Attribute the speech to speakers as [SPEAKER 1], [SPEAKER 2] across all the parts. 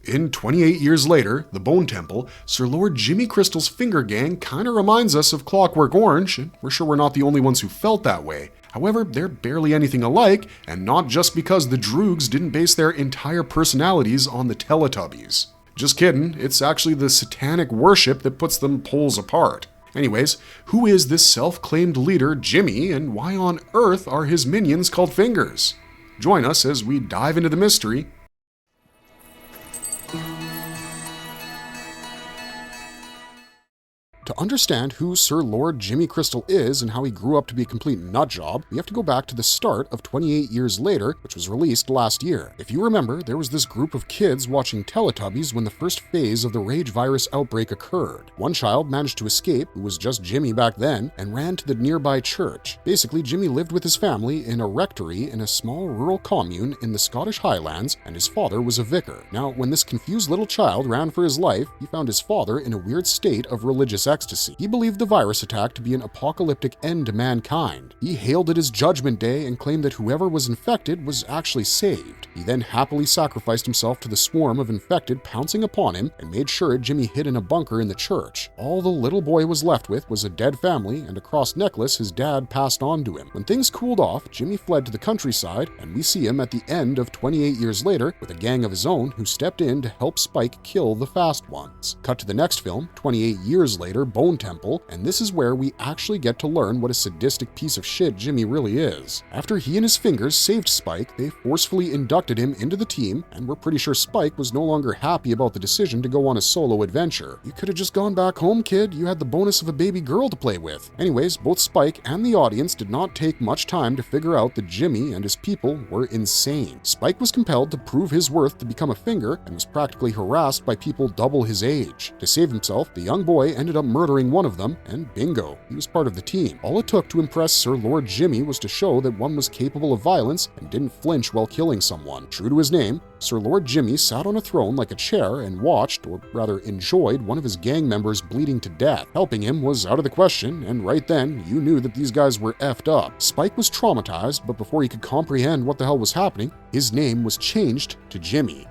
[SPEAKER 1] In 28 years later, the Bone Temple, Sir Lord Jimmy Crystal's finger gang kinda reminds us of Clockwork Orange, and we're sure we're not the only ones who felt that way. However, they're barely anything alike, and not just because the Droogs didn't base their entire personalities on the Teletubbies. Just kidding, it's actually the satanic worship that puts them poles apart. Anyways, who is this self-claimed leader, Jimmy, and why on earth are his minions called fingers? Join us as we dive into the mystery. To understand who Sir Lord Jimmy Crystal is and how he grew up to be a complete nutjob, we have to go back to the start of 28 years later, which was released last year. If you remember, there was this group of kids watching Teletubbies when the first phase of the rage virus outbreak occurred. One child managed to escape, who was just Jimmy back then, and ran to the nearby church. Basically, Jimmy lived with his family in a rectory in a small rural commune in the Scottish Highlands, and his father was a vicar. Now, when this confused little child ran for his life, he found his father in a weird state of religious ecstasy. He believed the virus attack to be an apocalyptic end to mankind. He hailed it as Judgment Day and claimed that whoever was infected was actually saved. He then happily sacrificed himself to the swarm of infected pouncing upon him and made sure Jimmy hid in a bunker in the church. All the little boy was left with was a dead family and a cross necklace his dad passed on to him. When things cooled off, Jimmy fled to the countryside, and we see him at the end of 28 years later with a gang of his own who stepped in to help Spike kill the fast ones. Cut to the next film, 28 years later, Bone Temple, and this is where we actually get to learn what a sadistic piece of shit Jimmy really is. After he and his fingers saved Spike, they forcefully inducted him into the team, and we're pretty sure Spike was no longer happy about the decision to go on a solo adventure. You could have just gone back home, kid. You had the bonus of a baby girl to play with. Anyways, both Spike and the audience did not take much time to figure out that Jimmy and his people were insane. Spike was compelled to prove his worth to become a finger and was practically harassed by people double his age. To save himself, the young boy ended up murdering one of them, and bingo, he was part of the team. All it took to impress Sir Lord Jimmy was to show that one was capable of violence and didn't flinch while killing someone. True to his name, Sir Lord Jimmy sat on a throne like a chair and watched, or rather enjoyed, one of his gang members bleeding to death. Helping him was out of the question, and right then, you knew that these guys were effed up. Spike was traumatized, but before he could comprehend what the hell was happening, his name was changed to Jimmy.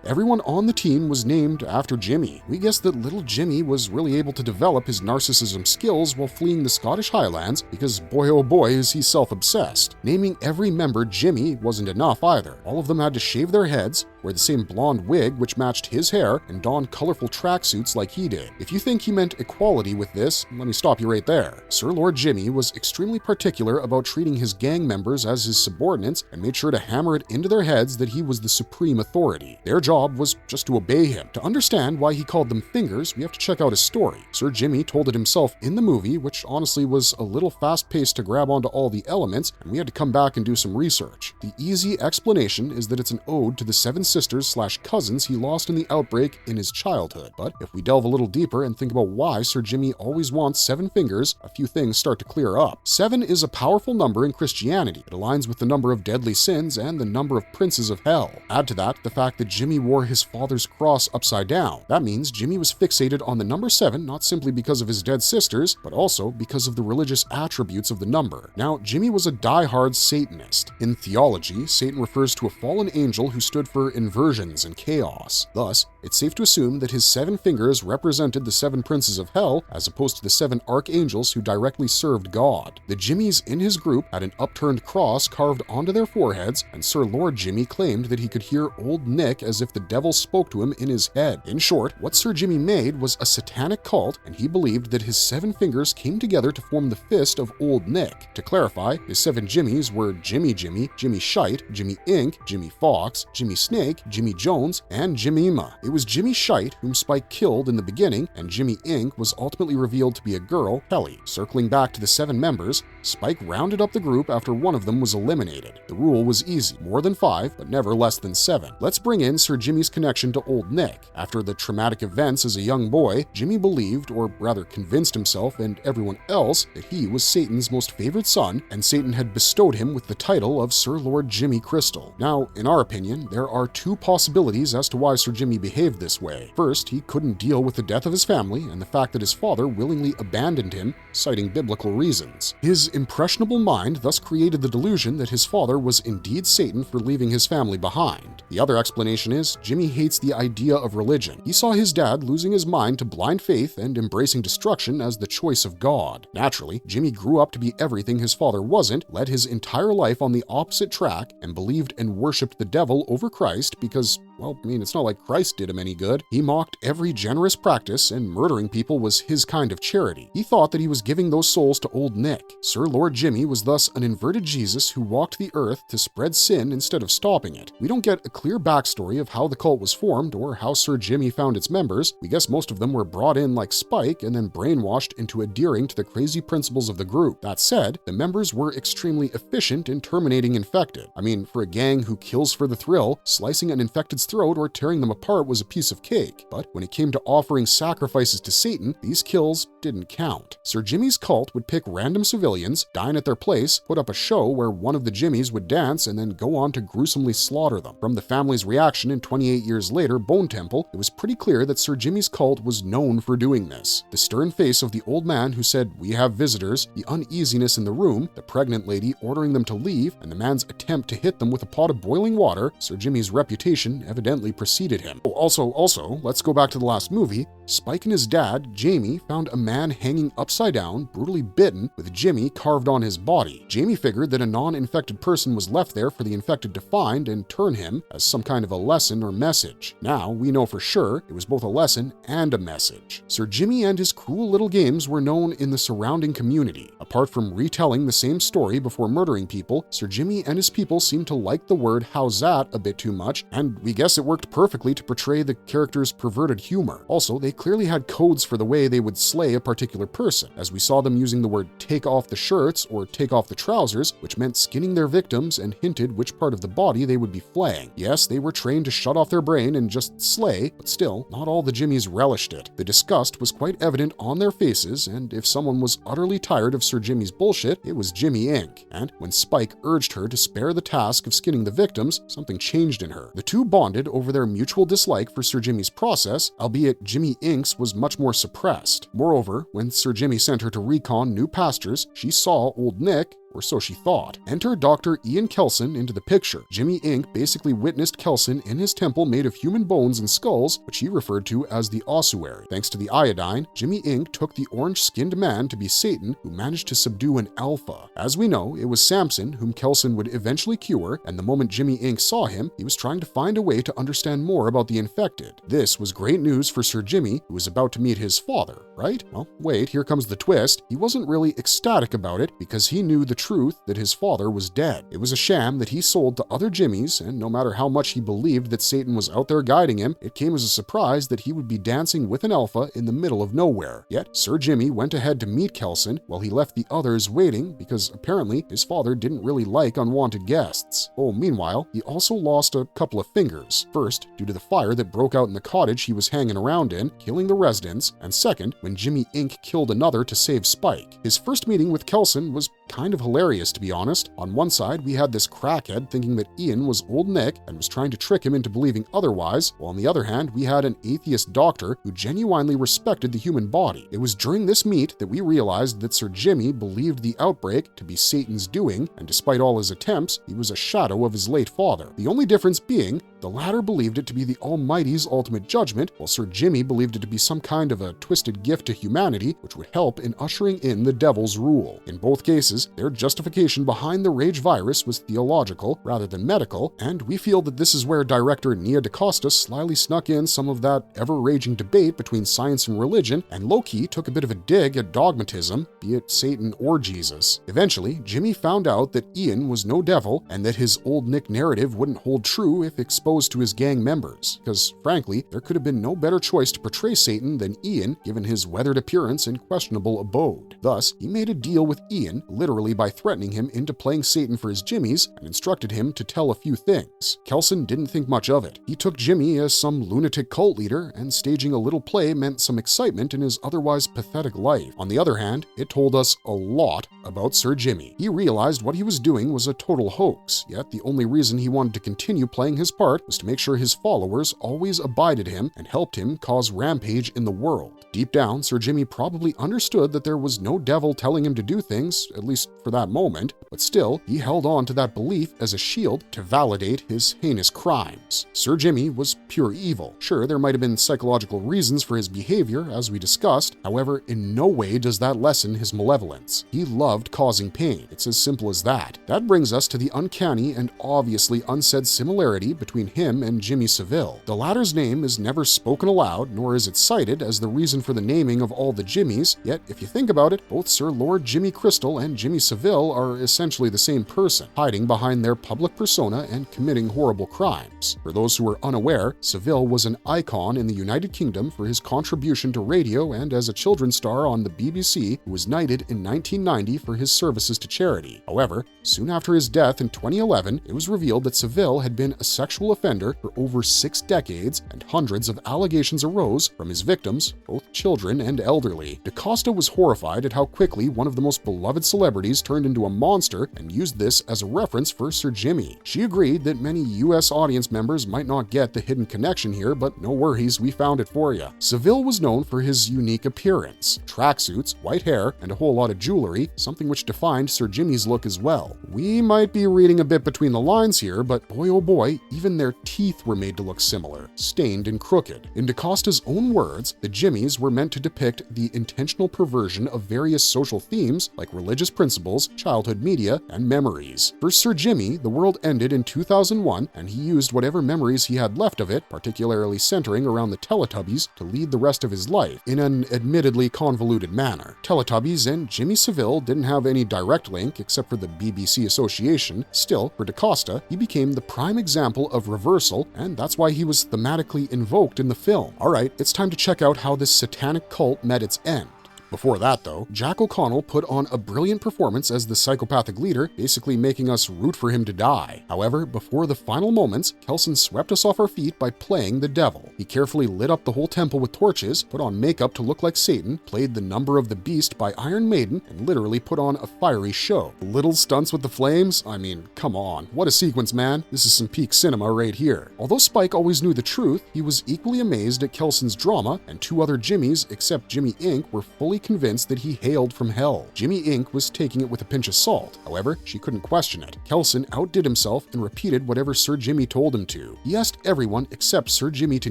[SPEAKER 1] Everyone on the team was named after Jimmy. We guessed that little Jimmy was really able to develop his narcissism skills while fleeing the Scottish Highlands because boy oh boy is he self-obsessed. Naming every member Jimmy wasn't enough either. All of them had to shave their heads, wear the same blonde wig which matched his hair, and don colorful tracksuits like he did. If you think he meant equality with this, let me stop you right there. Sir Lord Jimmy was extremely particular about treating his gang members as his subordinates and made sure to hammer it into their heads that he was the supreme authority. Their job was just to obey him. To understand why he called them fingers, we have to check out his story. Sir Jimmy told it himself in the movie, which honestly was a little fast-paced to grab onto all the elements, and we had to come back and do some research. The easy explanation is that it's an ode to the seven sisters/cousins he lost in the outbreak in his childhood. But if we delve a little deeper and think about why Sir Jimmy always wants 7 fingers, a few things start to clear up. 7 is a powerful number in Christianity. It aligns with the number of deadly sins and the number of princes of hell. Add to that the fact that Jimmy wore his father's cross upside down. That means Jimmy was fixated on the number 7 not simply because of his dead sisters, but also because of the religious attributes of the number. Now, Jimmy was a die-hard Satanist. In theology, Satan refers to a fallen angel who stood for inversions and chaos. Thus, it's safe to assume that his 7 fingers represented the 7 princes of hell, as opposed to the 7 archangels who directly served God. The Jimmys in his group had an upturned cross carved onto their foreheads, and Sir Lord Jimmy claimed that he could hear Old Nick as if the devil spoke to him in his head. In short, what Sir Jimmy made was a satanic cult, and he believed that his 7 fingers came together to form the fist of Old Nick. To clarify, his 7 Jimmys were Jimmy Jimmy, Jimmy Shite, Jimmy Ink, Jimmy Fox, Jimmy Snake, Jimmy Jones, and Jemima. It was Jimmy Shite whom Spike killed in the beginning, and Jimmy Ink was ultimately revealed to be a girl, Kelly. Circling back to the 7 members, Spike rounded up the group after one of them was eliminated. The rule was easy, more than 5, but never less than 7. Let's bring in Sir Jimmy's connection to Old Nick. After the traumatic events as a young boy, Jimmy believed, or rather convinced himself and everyone else, that he was Satan's most favored son, and Satan had bestowed him with the title of Sir Lord Jimmy Crystal. Now, in our opinion, there are 2 possibilities as to why Sir Jimmy behaved behaved this way. First, he couldn't deal with the death of his family and the fact that his father willingly abandoned him, citing biblical reasons. His impressionable mind thus created the delusion that his father was indeed Satan for leaving his family behind. The other explanation is Jimmy hates the idea of religion. He saw his dad losing his mind to blind faith and embracing destruction as the choice of God. Naturally, Jimmy grew up to be everything his father wasn't, led his entire life on the opposite track, and believed and worshipped the devil over Christ because, well, it's not like Christ did him any good. He mocked every generous practice, and murdering people was his kind of charity. He thought that he was giving those souls to Old Nick. Sir Lord Jimmy was thus an inverted Jesus who walked the earth to spread sin instead of stopping it. We don't get a clear backstory of how the cult was formed or how Sir Jimmy found its members. We guess most of them were brought in like Spike and then brainwashed into adhering to the crazy principles of the group. That said, the members were extremely efficient in terminating infected. For a gang who kills for the thrill, slicing an infected's throat or tearing them apart was a piece of cake. But when it came to offering sacrifices to Satan, these kills didn't count. Sir Jimmy's cult would pick random civilians, dine at their place, put up a show where one of the Jimmys would dance, and then go on to gruesomely slaughter them. From the family's reaction in 28 years later, Bone Temple, it was pretty clear that Sir Jimmy's cult was known for doing this. The stern face of the old man who said, "We have visitors," the uneasiness in the room, the pregnant lady ordering them to leave, and the man's attempt to hit them with a pot of boiling water, Sir Jimmy's reputation evidently preceded him. Also, let's go back to the last movie. Spike and his dad, Jamie, found a man hanging upside down, brutally bitten, with Jimmy carved on his body. Jamie figured that a non-infected person was left there for the infected to find and turn him as some kind of a lesson or message. Now, we know for sure it was both a lesson and a message. Sir Jimmy and his cruel little games were known in the surrounding community. Apart from retelling the same story before murdering people, Sir Jimmy and his people seemed to like the word "how's that" a bit too much, and we guess it worked perfectly to portray the character's perverted humor. Also, they clearly had codes for the way they would slay a particular person, as we saw them using the word "take off the shirts" or "take off the trousers," which meant skinning their victims and hinted which part of the body they would be flaying. Yes, they were trained to shut off their brain and just slay, but still, not all the Jimmys relished it. The disgust was quite evident on their faces, and if someone was utterly tired of Sir Jimmy's bullshit, it was Jimmy Inc. And when Spike urged her to spare the task of skinning the victims, something changed in her. The two bonded over their mutual dislike for Sir Jimmy's process, albeit Jimmy Inc.'s was much more suppressed. Moreover, when Sir Jimmy sent her to recon new pastures, she saw Old Nick, or so she thought. Enter Dr. Ian Kelson into the picture. Jimmy Inc. basically witnessed Kelson in his temple made of human bones and skulls, which he referred to as the ossuary. Thanks to the iodine, Jimmy Inc. took the orange-skinned man to be Satan, who managed to subdue an alpha. As we know, it was Samson, whom Kelson would eventually cure, and the moment Jimmy Inc. saw him, he was trying to find a way to understand more about the infected. This was great news for Sir Jimmy, who was about to meet his father, right? Well, wait, here comes the twist. He wasn't really ecstatic about it because he knew the truth that his father was dead. It was a sham that he sold to other Jimmys, and no matter how much he believed that Satan was out there guiding him, it came as a surprise that he would be dancing with an alpha in the middle of nowhere. Yet, Sir Jimmy went ahead to meet Kelson while he left the others waiting because apparently his father didn't really like unwanted guests. Oh, meanwhile, he also lost a couple of fingers. First, due to the fire that broke out in the cottage he was hanging around in, killing the residents, and second, when Jimmy Inc. killed another to save Spike. His first meeting with Kelson was kind of hilarious, to be honest. On one side, we had this crackhead thinking that Ian was Old Nick and was trying to trick him into believing otherwise, while on the other hand, we had an atheist doctor who genuinely respected the human body. It was during this meet that we realized that Sir Jimmy believed the outbreak to be Satan's doing, and despite all his attempts, he was a shadow of his late father. The only difference being, the latter believed it to be the Almighty's ultimate judgment, while Sir Jimmy believed it to be some kind of a twisted gift to humanity, which would help in ushering in the devil's rule. In both cases, their justification behind the rage virus was theological rather than medical, and we feel that this is where director Nia DaCosta slyly snuck in some of that ever-raging debate between science and religion, and low-key took a bit of a dig at dogmatism, be it Satan or Jesus. Eventually, Jimmy found out that Ian was no devil, and that his Old Nick narrative wouldn't hold true if exposed to his gang members, because frankly, there could have been no better choice to portray Satan than Ian, given his weathered appearance and questionable abode. Thus, he made a deal with Ian, literally by by threatening him into playing Satan for his jimmies and instructed him to tell a few things. Kelson didn't think much of it. He took Jimmy as some lunatic cult leader, and staging a little play meant some excitement in his otherwise pathetic life. On the other hand, it told us a lot about Sir Jimmy. He realized what he was doing was a total hoax, yet the only reason he wanted to continue playing his part was to make sure his followers always abided him and helped him cause rampage in the world. Deep down, Sir Jimmy probably understood that there was no devil telling him to do things, at least for that moment, but still, he held on to that belief as a shield to validate his heinous crimes. Sir Jimmy was pure evil. Sure, there might have been psychological reasons for his behavior, as we discussed. However, in no way does that lessen his malevolence. He loved causing pain. It's as simple as that. That brings us to the uncanny and obviously unsaid similarity between him and Jimmy Seville. The latter's name is never spoken aloud, nor is it cited as the reason for the naming of all the Jimmies, yet if you think about it, both Sir Lord Jimmy Crystal and Jimmy Seville are essentially the same person, hiding behind their public persona and committing horrible crimes. For those who are unaware, Seville was an icon in the United Kingdom for his contribution to radio and as a children's star on the BBC, who was knighted in 1990 for his services to charity. However, soon after his death in 2011, it was revealed that Seville had been a sexual offender for over 6 decades, and hundreds of allegations arose from his victims, both children and elderly. DaCosta was horrified at how quickly one of the most beloved celebrities turned into a monster and used this as a reference for Sir Jimmy. She agreed that many US audience members might not get the hidden connection here, but no worries, we found it for you. Seville was known for his unique appearance, tracksuits, white hair, and a whole lot of jewelry, something which defined Sir Jimmy's look as well. We might be reading a bit between the lines here, but boy oh boy, even their teeth were made to look similar, stained and crooked. In DaCosta's own words, the Jimmies were meant to depict the intentional perversion of various social themes like religious principles, childhood media, and memories. For Sir Jimmy, the world ended in 2001, and he used whatever memories he had left of it, particularly centering around the Teletubbies, to lead the rest of his life in an admittedly convoluted manner. Teletubbies and Jimmy Seville didn't have any direct link except for the BBC association. Still, for DaCosta, he became the prime example of reversal, and that's why he was thematically invoked in the film. Alright, it's time to check out how this satanic cult met its end. Before that, though, Jack O'Connell put on a brilliant performance as the psychopathic leader, basically making us root for him to die. However, before the final moments, Kelson swept us off our feet by playing the devil. He carefully lit up the whole temple with torches, put on makeup to look like Satan, played The Number of the Beast by Iron Maiden, and literally put on a fiery show. Little stunts with the flames? I mean, come on. What a sequence, man. This is some peak cinema right here. Although Spike always knew the truth, he was equally amazed at Kelson's drama, and 2 other Jimmies, except Jimmy Inc., were fully convinced that he hailed from hell. Jimmy Inc. was taking it with a pinch of salt. However, she couldn't question it. Kelson outdid himself and repeated whatever Sir Jimmy told him to. He asked everyone except Sir Jimmy to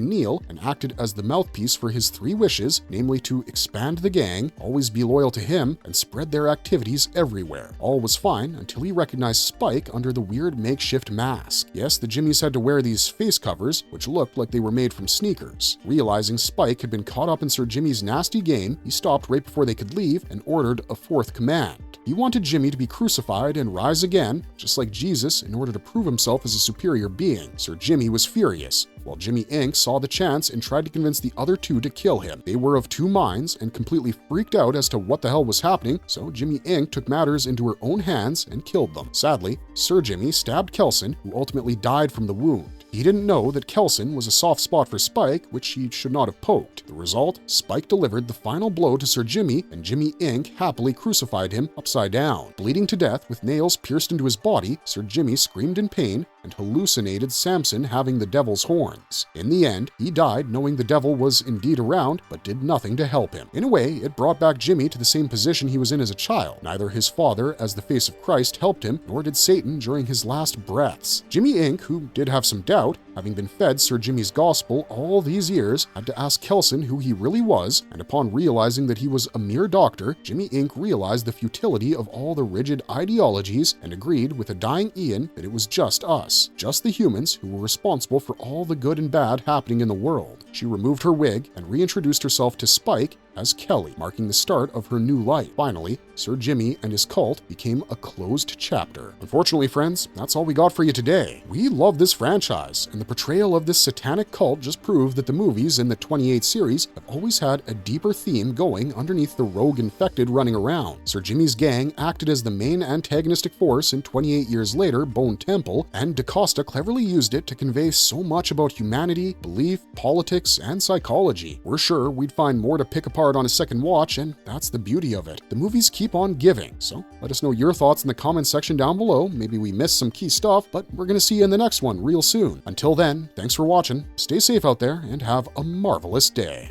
[SPEAKER 1] kneel and acted as the mouthpiece for his 3 wishes, namely to expand the gang, always be loyal to him, and spread their activities everywhere. All was fine until he recognized Spike under the weird makeshift mask. Yes, the Jimmies had to wear these face covers, which looked like they were made from sneakers. Realizing Spike had been caught up in Sir Jimmy's nasty game, he stopped right before they could leave and ordered a 4th command. He wanted Jimmy to be crucified and rise again, just like Jesus, in order to prove himself as a superior being. Sir Jimmy was furious, while Jimmy Inc. saw the chance and tried to convince the other 2 to kill him. They were of 2 minds and completely freaked out as to what the hell was happening, so Jimmy Inc. took matters into her own hands and killed them. Sadly, Sir Jimmy stabbed Kelson, who ultimately died from the wound. He didn't know that Kelson was a soft spot for Spike, which he should not have poked. The result? Spike delivered the final blow to Sir Jimmy, and Jimmy Inc. happily crucified him upside down. Bleeding to death with nails pierced into his body, Sir Jimmy screamed in pain and hallucinated Samson having the devil's horns. In the end, he died knowing the devil was indeed around, but did nothing to help him. In a way, it brought back Jimmy to the same position he was in as a child. Neither his father, as the face of Christ, helped him, nor did Satan during his last breaths. Jimmy Inc., who did have some doubt, having been fed Sir Jimmy's gospel all these years, had to ask Kelson who he really was, and upon realizing that he was a mere doctor, Jimmy Inc. realized the futility of all the rigid ideologies and agreed with a dying Ian that it was just us, just the humans, who were responsible for all the good and bad happening in the world. She removed her wig and reintroduced herself to Spike, as Kelly, marking the start of her new life. Finally, Sir Jimmy and his cult became a closed chapter. Unfortunately, friends, that's all we got for you today. We love this franchise, and the portrayal of this satanic cult just proved that the movies in the 28 series have always had a deeper theme going underneath the rogue infected running around. Sir Jimmy's gang acted as the main antagonistic force in 28 years later, Bone Temple, and DaCosta cleverly used it to convey so much about humanity, belief, politics, and psychology. We're sure we'd find more to pick apart on a second watch, and that's the beauty of it. The movies keep on giving, so let us know your thoughts in the comment section down below. Maybe we missed some key stuff, but we're going to see you in the next one real soon. Until then, thanks for watching, stay safe out there, and have a marvelous day.